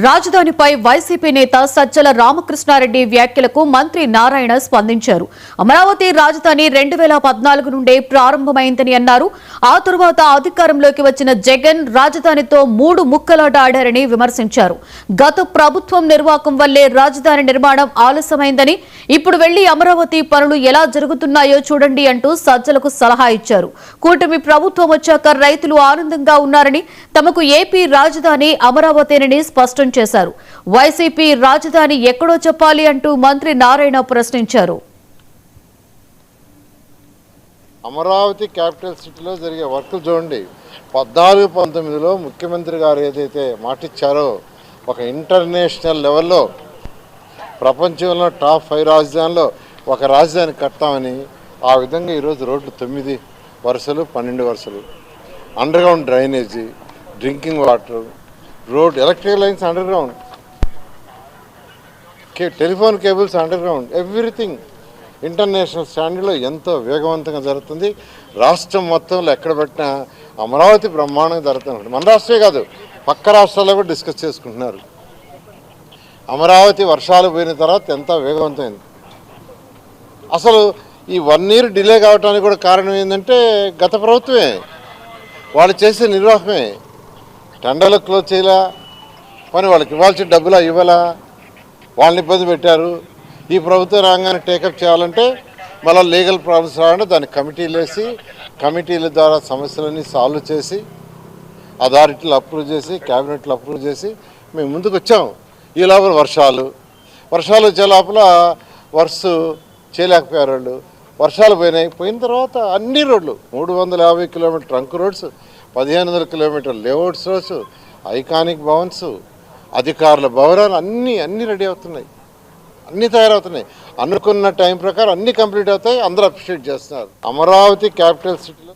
రాజధానిపై YCP నేత సజ్జల రామకృష్ణారెడ్డి వ్యాఖ్యలకు మంత్రి నారాయణ స్పందించారు. అమరావతి రాజధాని 2014 నుండే ప్రారంభమైందని అన్నారు. ఆ తరువాత అధికారంలోకి వచ్చిన జగన్ రాజధానితో 3 ముక్కలాట ఆడారని విమర్శించారు. గత ప్రభుత్వం నిర్వాకం వల్లే రాజధాని నిర్మాణం ఆలస్యమైందని, ఇప్పుడు వెళ్లి అమరావతి పనులు ఎలా జరుగుతున్నాయో చూడండి అంటూ సజ్జలకు సలహా ఇచ్చారు. కూటమి ప్రభుత్వం వచ్చాక రైతులు ఆనందంగా ఉన్నారని, తమకు ఏపీ రాజధాని అమరావతిని స్పష్టం చేశారు. వైసీపీ రాజధాని ఎక్కడో చెప్పాలి అంటూ మంత్రి నారాయణ ప్రశ్నించారు. అమరావతి క్యాపిటల్ సిటీలో జరిగే వర్కులు చూడండి. 14-19లో ముఖ్యమంత్రి గారు ఏదైతే మాటిచ్చారో, ఒక ఇంటర్నేషనల్ లెవెల్లో ప్రపంచంలో టాప్ 5 రాజధానిలో ఒక రాజధాని కడతామని, ఆ విధంగా ఈరోజు రోడ్లు 9 వరుసలు 12 వరుసలు, underground drainage, drinking water, road, electrical lines underground, telephone cables underground, everything international స్టాండర్డ్లో ఎంతో వేగవంతంగా జరుగుతుంది. రాష్ట్రం మొత్తంలో ఎక్కడ పెట్టినా అమరావతి బ్రహ్మాండంగా జరుగుతుంది. మన రాష్ట్రమే కాదు, పక్క రాష్ట్రాల్లో కూడా డిస్కస్ చేసుకుంటున్నారు. అమరావతి వర్షాలు పోయిన తర్వాత ఎంతో వేగవంతమైంది. అసలు ఈ 1 year డిలే కావడానికి కూడా కారణం ఏంటంటే గత ప్రభుత్వమే, వాళ్ళు చేసే నిర్వాహమే. టెండర్లు క్లోజ్ చేయాలా, పని వాళ్ళకి ఇవ్వాల్సిన డబ్బులా ఇవ్వాలా, వాళ్ళని ఇబ్బంది పెట్టారు. ఈ ప్రభుత్వం రాగానే టేకప్ చేయాలంటే మళ్ళీ లీగల్ ప్రాబ్లమ్స్ రావాలంటే దానికి కమిటీలు వేసి, కమిటీల ద్వారా సమస్యలన్నీ సాల్వ్ చేసి, అథారిటీలు అప్రూవ్ చేసి, క్యాబినెట్లు అప్రూవ్ చేసి మేము ముందుకు వచ్చాం. ఈ లోపల వర్షాలు వచ్చే లోపల వర్క్స్ చేయలేకపోయారు వాళ్ళు. వర్షాలు పోయిన తర్వాత అన్ని రోడ్లు 350 kilometre trunk roads, 1500 kilometre layouts roads, iconic భవన్స్, అధికారుల భవనాలు అన్నీ రెడీ అవుతున్నాయి, అన్నీ తయారవుతున్నాయి. అనుకున్న టైం ప్రకారం అన్నీ కంప్లీట్ అవుతాయి. అందరూ అప్రిషియేట్ చేస్తున్నారు. అమరావతి క్యాపిటల్ సిటీలో